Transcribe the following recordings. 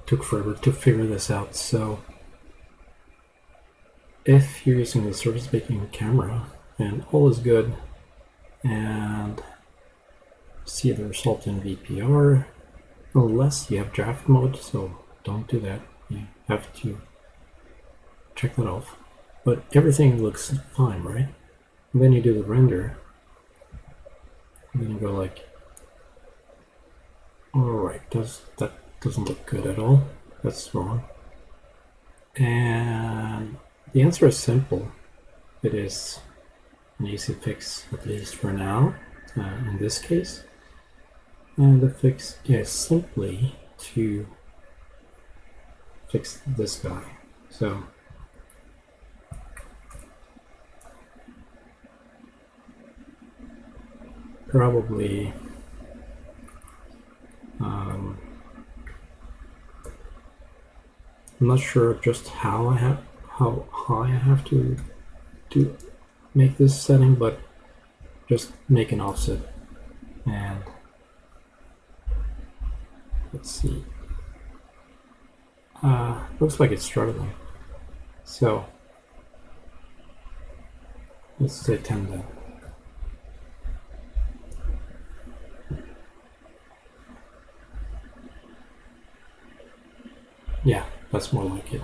took forever to figure this out. So if you're using the surface baking camera and all is good and see the result in VPR, unless you have draft mode, so don't do that. You have to check that off. But everything looks fine, right? And then you do the render, and then you go like, alright, that doesn't look good at all. That's wrong. And the answer is simple. It is an easy fix, at least for now, in this case. And the fix is simply to fix this guy. So probably I'm not sure just how high I have to make this setting, but just make an offset and let's see. Looks like it's struggling. So let's say 10 then. Yeah, that's more like it.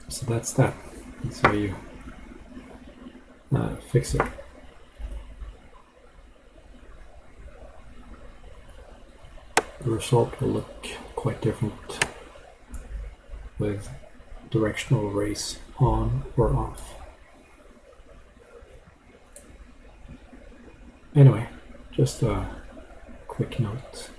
So that's that. That's how you fix it. The result will look quite different with directional race on or off. Anyway, just a quick note.